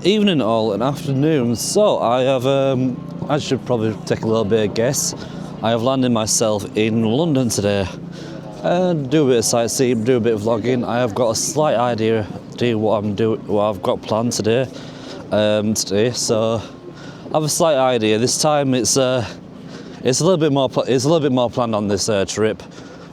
Evening all and afternoon. So I have, I should probably take a little bit of guess. I have landed myself in London today and do a bit of sightseeing, do a bit of vlogging. I have got a slight idea what I've got planned today. So I have a slight idea. This time it's a little bit more planned on this trip.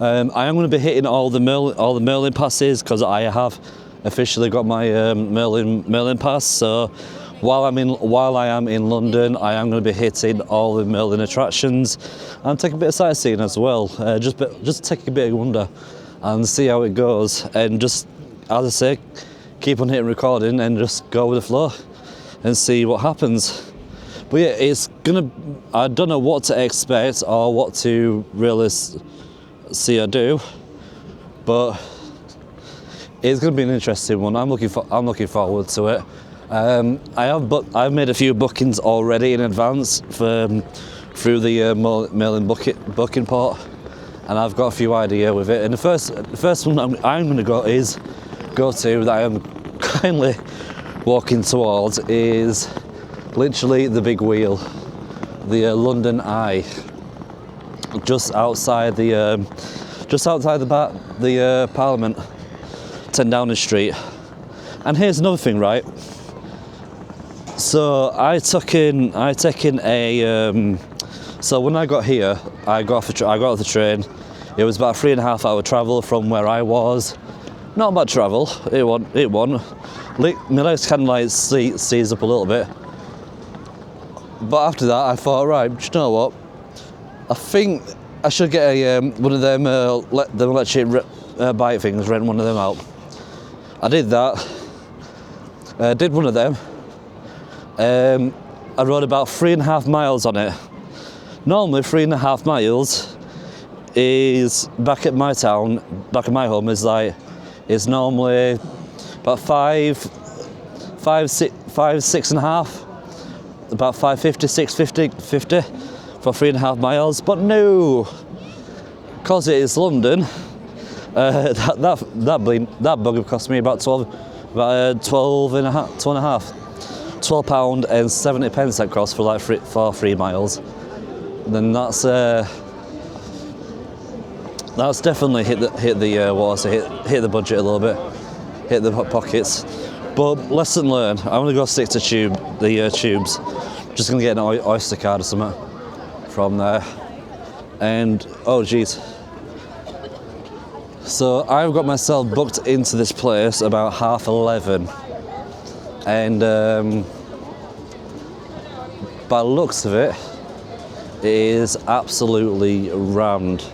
I am going to be hitting all the Merlin passes because I have officially got my Merlin pass. So while I am in London, I am going to be hitting all the Merlin attractions and take a bit of sightseeing as well. Just take a bit of wonder and see how it goes. And just, as I say, keep on hitting recording and just go with the flow and see what happens. But yeah, I don't know what to expect or what to really see or do, but it's going to be an interesting one. I'm looking forward to it. I've made a few bookings already in advance through the Merlin booking port, and I've got a few ideas with it. And the first one I'm going to go to that I am kindly walking towards is literally the big wheel, the London Eye, just outside the Parliament, 10 Downing Street. And here's another thing, right? So I took in a. So when I got here, I got off the train. It was about a 3.5 hour travel from where I was. Not bad travel. It wasn't. My legs kind of like seized up a little bit. But after that, I thought, right, you know what? I think I should get one of them electric bike things, rent one of them out. I did that. Did one of them. I rode about 3.5 miles on it. Normally 3.5 miles is back at my home is normally about 6.5, about 550, 650 for 3.5 miles. But no, because it is London, that bugger cost me about £12 and 70 pence that cost for 3 miles. Then that's definitely hit the budget a little bit, hit the pockets. But lesson learned. I'm gonna go stick to the tubes. Just gonna get an Oyster card or something from there. And oh geez. So I've got myself booked into this place about 11:30, and by the looks of it, it is absolutely rammed.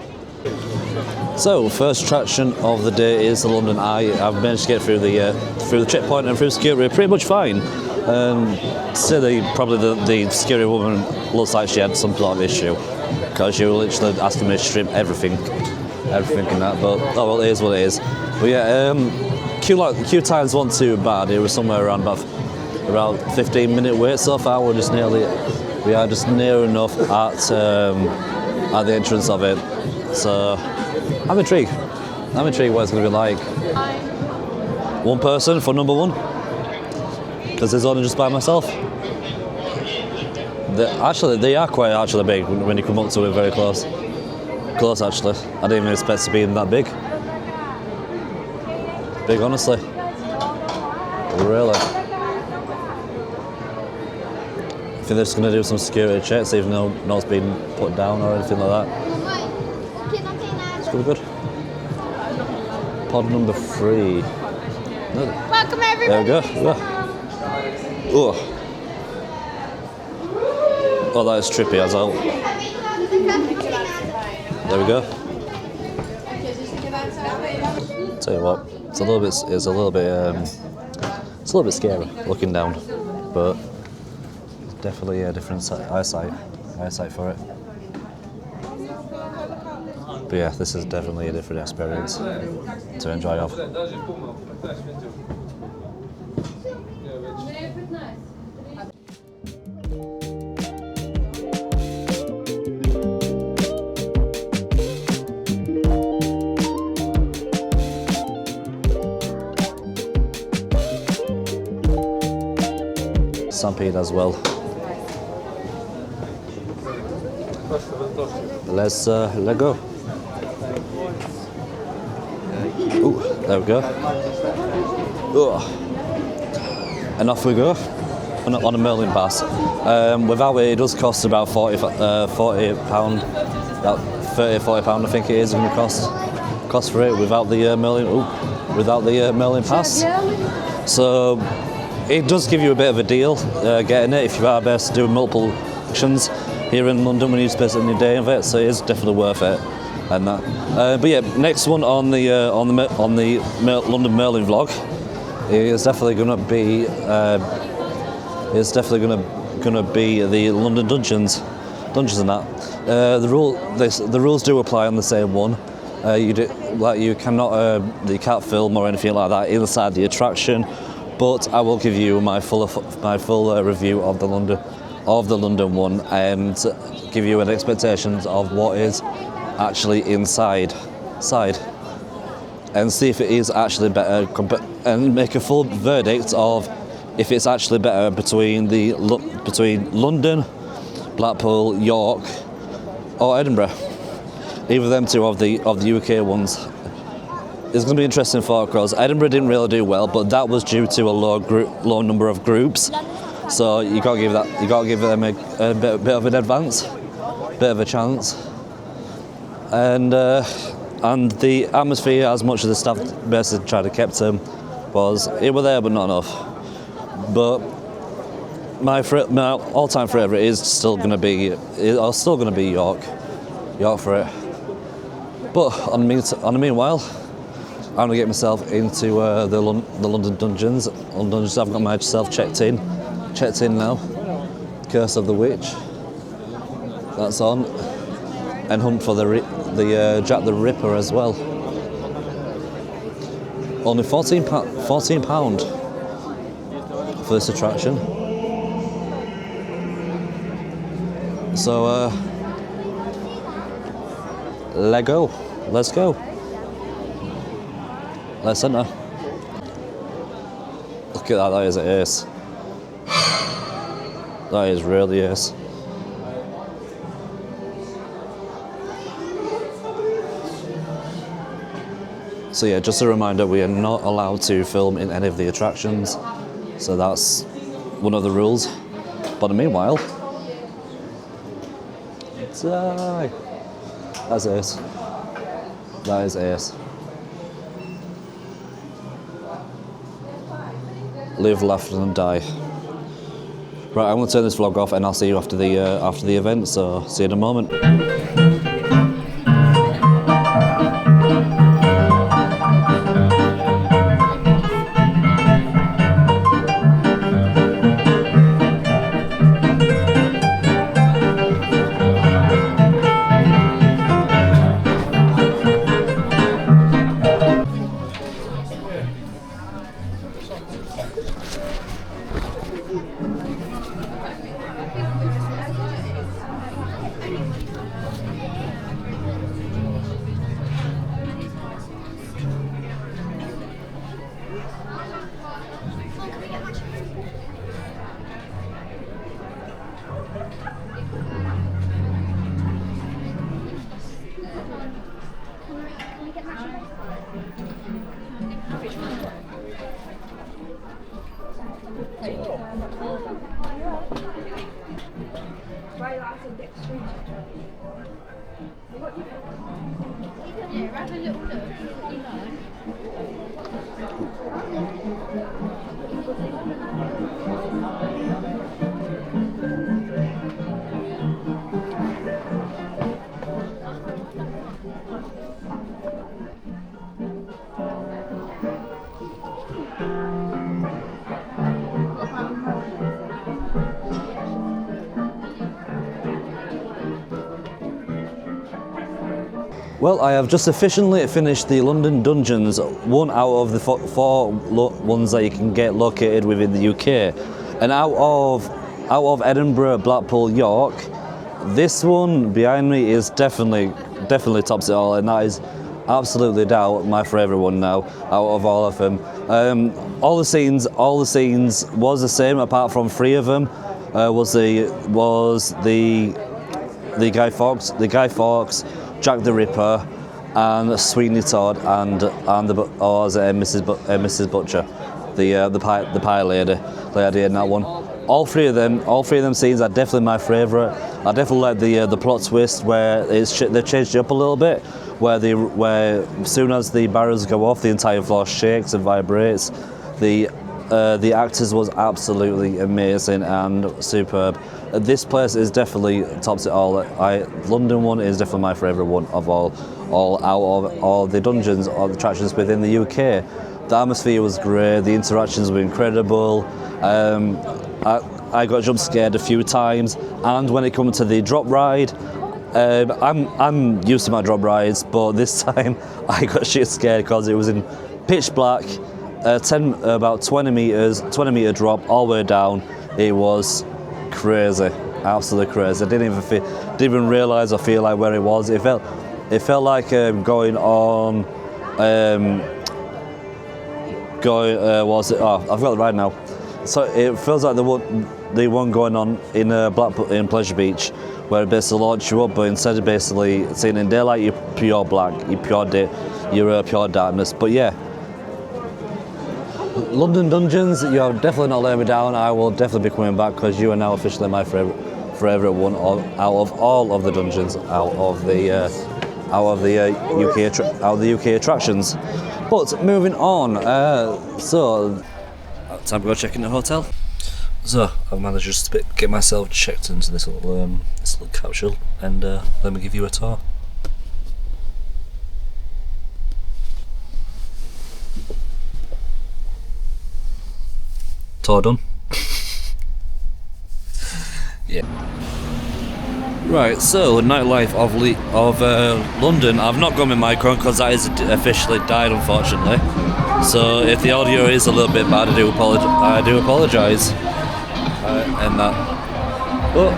So first attraction of the day is the London Eye. I've managed to get through the checkpoint and through security pretty much fine. So the security woman looks like she had some sort of issue because she was literally asking me to strip everything and that. But oh well, it is what it is. But yeah, queue times weren't too bad. It was somewhere around 15-minute wait so far. We are just near enough at the entrance of it. So I'm intrigued what it's going to be like. One person for number one, because there's only just by myself. They are quite big when you come up to it very close. Close actually. I didn't even expect to be that big. Big, honestly. Really. I think they're just going to do some security checks, even though no's been put down or anything like that. It's going to be good. Pod number 3. Welcome everybody. There we go. Oh. Oh, that is trippy as well. There we go. Tell you what, it's a little bit scary looking down, but definitely a different eyesight for it. But yeah, this is definitely a different experience to enjoy of. Stampede as well. Let's go. Ooh, there we go. And off we go on a Merlin pass. Without it does cost about £40, about £30-40 I think it is going to cost for it without the Merlin pass. So it does give you a bit of a deal getting it if you are best to do multiple actions here in London when you spend a day of it. So it is definitely worth it. And that. But yeah, next one on the London Merlin vlog is definitely going to be the London dungeons and that. The rules do apply on the same one. You can't film or anything like that inside the attraction. But I will give you my full review of the London one and give you an expectations of what is actually inside, and see if it is actually better, and make a full verdict of if it's actually better between London, Blackpool, York, or Edinburgh. Either of them two of the UK ones. It's going to be interesting for because Edinburgh didn't really do well, but that was due to a low number of groups. So you got to give them a bit of an advance, bit of a chance. And the atmosphere, as much as the staff basically tried to keep them, it were there but not enough. But my all-time favourite is still going to be York for it. But on the meanwhile, I'm going to get myself into the London dungeons. I've got myself checked in now. Curse of the Witch. That's on. And hunt for the Jack the Ripper as well. Only £14 for this attraction. So let's go. Let's enter. Look at that is an ace. That is really ace. So yeah, just a reminder, we are not allowed to film in any of the attractions. So that's one of the rules. But meanwhile, die. That's ace. That is ace. Live, laugh, and die. Right, I'm going to turn this vlog off, and I'll see you after the event. So see you in a moment. Well, I have just officially finished the London Dungeons, one out of the four ones that you can get located within the UK. And out of Edinburgh, Blackpool, York, this one behind me is definitely tops it all, and that is absolutely doubt my favourite one now out of all of them. All the scenes was the same apart from 3 of them. Was the Guy Fawkes, Jack the Ripper, and Sweeney Todd, and Mrs. Butcher, the pie lady in that one. All three of them scenes are definitely my favourite. I definitely like the plot twist where they changed it up a little bit, where as soon as the barrels go off, the entire floor shakes and vibrates. The actors was absolutely amazing and superb. This place is definitely tops it all. London one is definitely my favourite one of all out of all the dungeons or the attractions within the UK. The atmosphere was great. The interactions were incredible. I got jump scared a few times, and when it comes to the drop ride, I'm used to my drop rides, but this time I got shit scared because it was in pitch black, about 20 meter drop all the way down. It was crazy, absolutely crazy. I didn't even realise or feel like where it was. It felt like going on. Was it? Oh, I've got the ride now. So it feels like the one going on in Blackpool in Pleasure Beach, where it basically launch you up, but instead of basically seeing in daylight, you're pure black, you're pure pure darkness. But yeah, London Dungeons, you have definitely not let me down. I will definitely be coming back because you are now officially my favourite one out of all of the dungeons, out of the UK attractions. But moving on, so time to go check in the hotel. So I've managed just to get myself checked into this little capsule, and let me give you a tour. Tour done. Yeah. Right, so nightlife of London. I've not gone with my microphone because that is officially died, unfortunately. So if the audio is a little bit bad, I do apologise. And that. But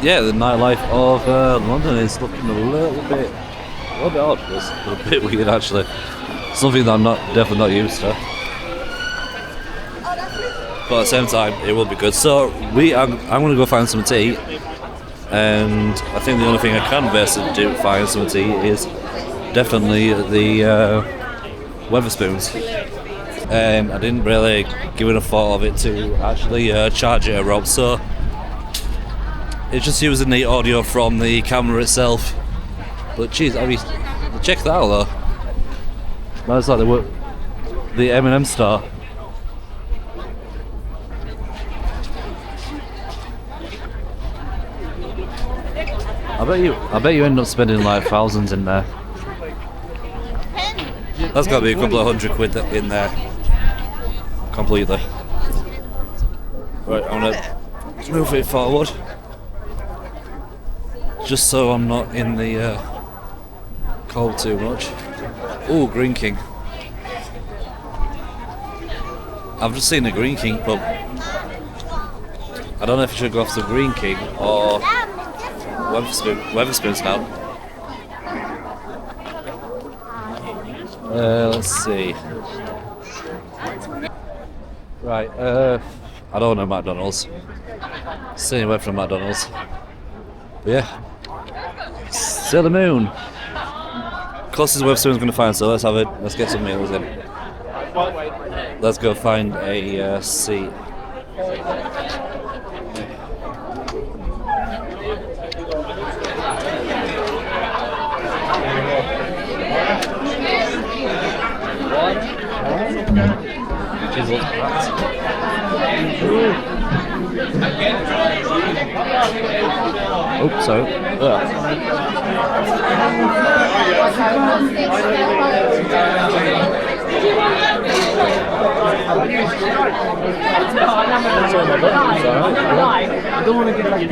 yeah, the nightlife of London is looking a little bit odd. It's a bit weird actually. Something that I'm definitely not used to. But at the same time, it will be good. So I'm going to go find some tea. And I think the only thing I can basically find some tea is definitely the Wetherspoons. I didn't really give enough thought of it to actually charge it a rope, so it's just using the audio from the camera itself. But geez, check that out though. That's like the M&M star. I bet you end up spending like thousands in there. That's got to be a couple of £100 in there. Completely. Right, I'm gonna move it forward. Just so I'm not in the cold too much. Oh, Green King. I've just seen a Green King pub. I don't know if I should go off the Green King or Wetherspoons now. Let's see. Right, I don't know McDonald's. Staying away from McDonald's. But yeah. Sailor Moon. Closest Wetherspoon's going to find, so let's get some meals in. Let's go find a seat. Oops, sorry. I don't want to get like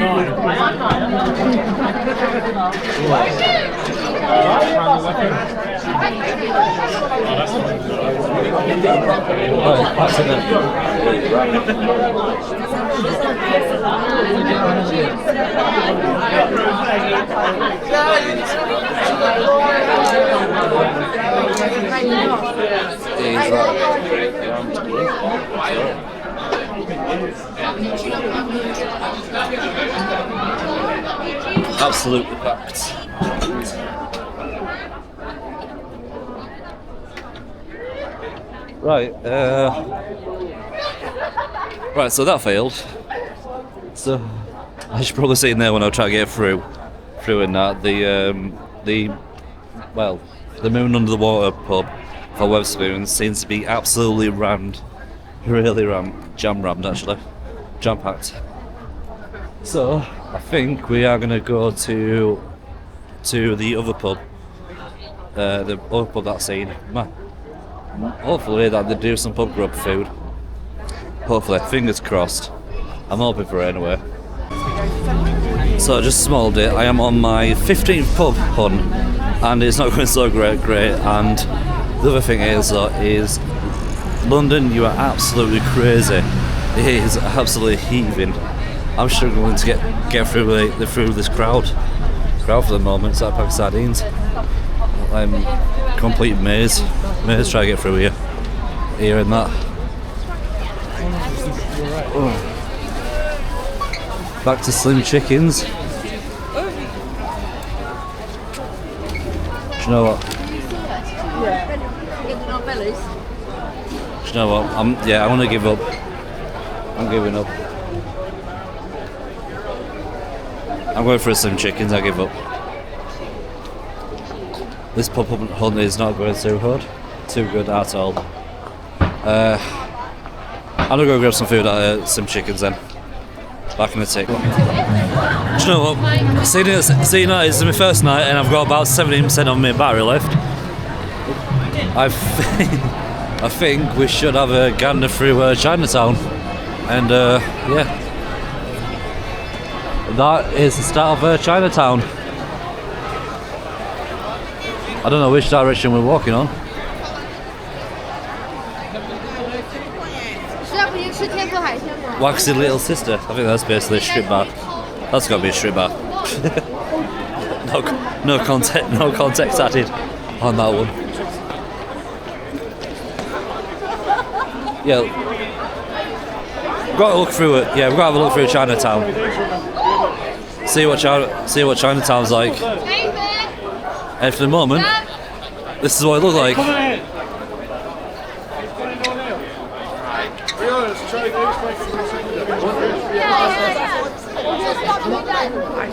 Absolutely packed. Right, right, so that failed. So I should probably sit in there when I try to get through in that. The Moon Under the Water pub for Wetherspoons seems to be absolutely rammed, really rammed, jam-rammed actually, jam-packed. So I think we are going to go to the other pub, that's seen. Hopefully that they do some pub grub food. Hopefully, fingers crossed. I'm hoping for it anyway. So just a small update, I am on my 15th pub hunt and it's not going so great. And the other thing is London, you are absolutely crazy. It is absolutely heaving. I'm struggling to get through this crowd for the moment. It's like a pack of sardines. I'm complete maze trying to get through here and that. Oh. Back to Slim Chickens. Do you know what? Do you know what? I'm gonna give up. I'm giving up. I'm going for a Slim Chickens. I give up. This pub hunt is not going too good at all. I'm gonna go grab some food at Slim Chickens then. Back in the tick. Do you know what? Seeing that it's my first night and I've got about 17% of my battery left, I think we should have a gander through Chinatown. And yeah, that is the start of Chinatown. I don't know which direction we're walking on. Waxy Little Sister. I think that's basically a strip bar. That's got to be a strip bar. no context added on that one. Yeah, we've got to look through it. Yeah, we've got to have a look through Chinatown. See what Chinatown's like. And for the moment, this is what it looks like.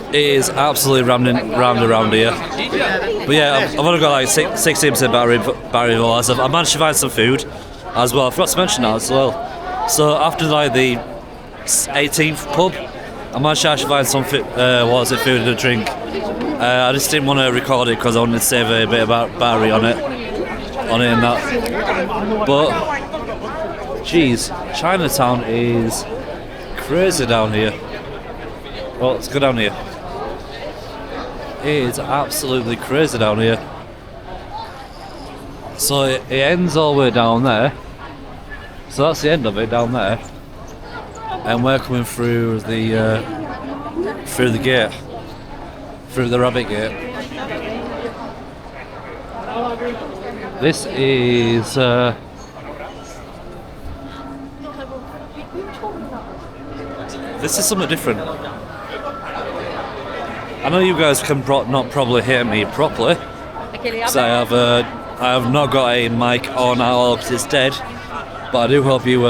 It is absolutely rammed around here. But yeah, I've only got like 16% battery as I managed to find some food as well. I forgot to mention that as well. So after like the 18th pub, I managed to actually find some food and a drink. I just didn't want to record it because I wanted to save a bit about battery on it and that. But jeez, Chinatown is crazy down here. Well, let's go down here. It is absolutely crazy down here. So it ends all the way down there. So that's the end of it down there. And we're coming through the gate. Through the rabbit gate. This is something different. I know you guys can not probably hear me properly, so I have not got a mic on at all because it's dead. But I do hope you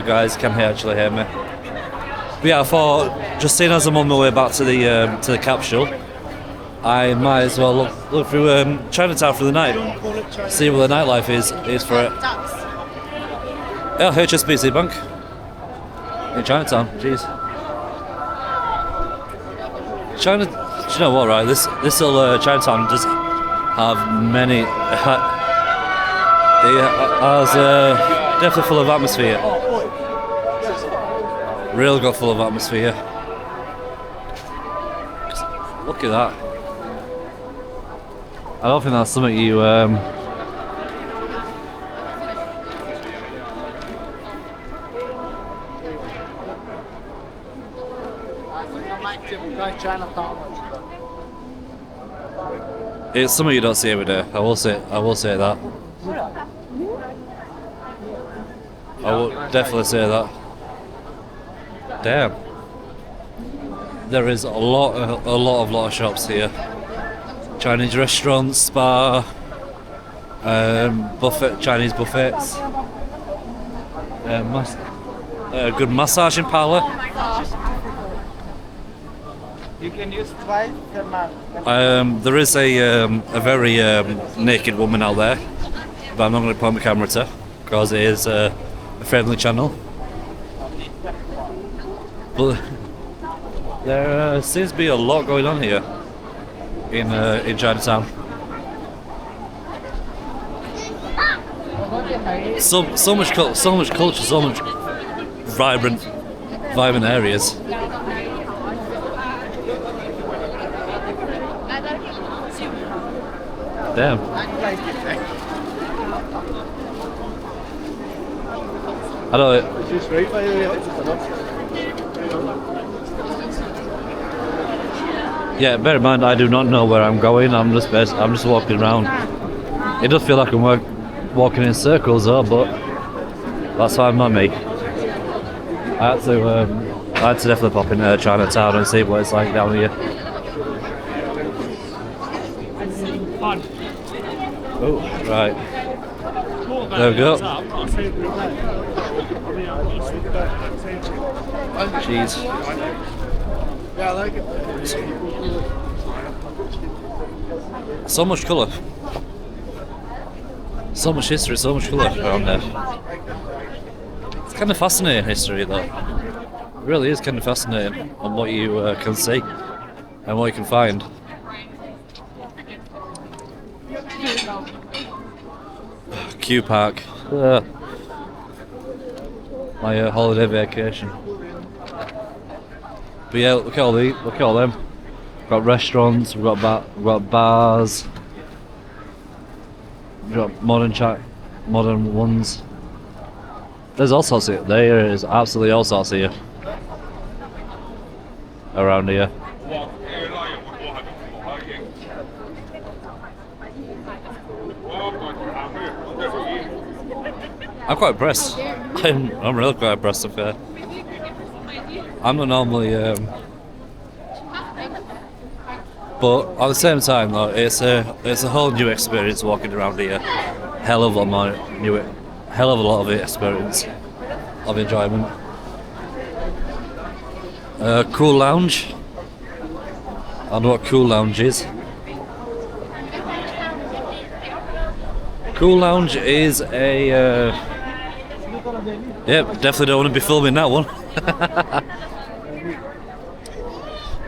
guys can actually hear me. But yeah, I thought just seeing as I'm on my way back to the capsule, I might as well look through Chinatown for the night, see what the nightlife is for it. Yeah, HSBC Bank in Chinatown. Jeez. China, do you know what? Right, this little Chinatown does have many. It has definitely full of atmosphere. Real good full of atmosphere. Look at that. I don't think that's something you It's something you don't see every day. I will say that. I will definitely say that. Damn. There is a lot of shops here. Chinese restaurants, spa, Chinese buffets, good massaging parlour. You can use twice the mark. There is a very naked woman out there, but I'm not going to point my camera to because it is a friendly channel. But there seems to be a lot going on here in Chinatown. So much culture, so much vibrant areas. Damn. I don't. Yeah, bear in mind I do not know where I'm going. I'm just walking around. It does feel like I'm walking in circles though, but that's fine by me. I had to definitely pop into Chinatown and see what it's like down here. Oh, right. There we go. Jeez. Yeah, I like it. So much colour. So much history, so much colour around there. It's kind of fascinating history though. It really is kind of fascinating on what you can see and what you can find. Q Park. My holiday vacation. But yeah, look at all them. We've got restaurants, we've got bars, we've got modern ones. There's all sorts of there is absolutely all sorts here around here. I'm quite impressed. I'm really quite impressed with it. I'm not normally, but at the same time though, it's a whole new experience walking around here. Hell of a lot of experience, of enjoyment. Cool Lounge. I don't know what Cool Lounge is. Cool Lounge is a yeah, definitely don't want to be filming that one.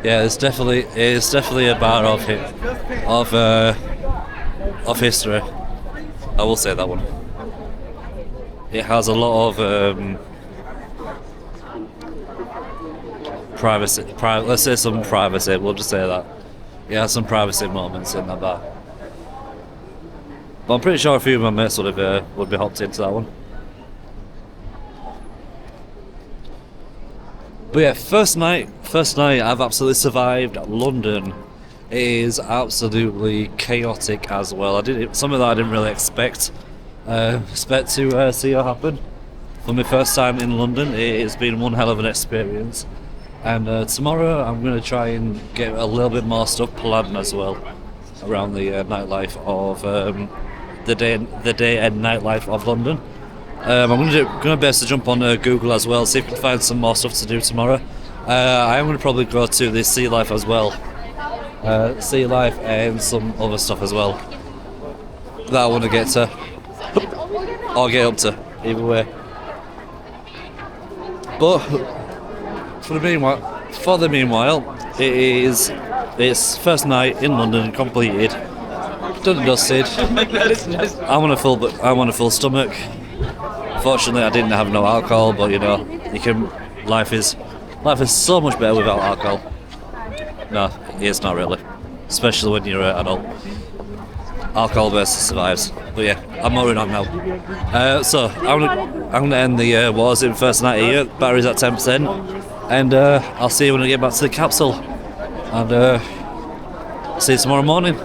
Yeah, it's definitely a bar of history. I will say that one. It has a lot of privacy. Let's say some privacy. We'll just say that. It has some privacy moments in that bar. But I'm pretty sure a few of my mates would be hopped into that one. But yeah, first night I've absolutely survived. London is absolutely chaotic as well. Something that I didn't really expect to see it happen. For my first time in London, it's been one hell of an experience. And tomorrow I'm going to try and get a little bit more stuff planned as well around the nightlife of the day and nightlife of London. I'm going to basically jump on Google as well, see if I can find some more stuff to do tomorrow. I am going to probably go to the sea life as well. Sea life and some other stuff as well that I want to get to or get up to, either way. But for the meanwhile, it's first night in London completed, done and dusted. I'm on a full stomach. Fortunately, I didn't have no alcohol, but you know, life is so much better without alcohol. No, it's not really, especially when you're an adult. Alcohol basically survives. But yeah, I'm moving on now. So I'm gonna end the wars in first night here. Battery's at 10%, and I'll see you when I get back to the capsule. And see you tomorrow morning.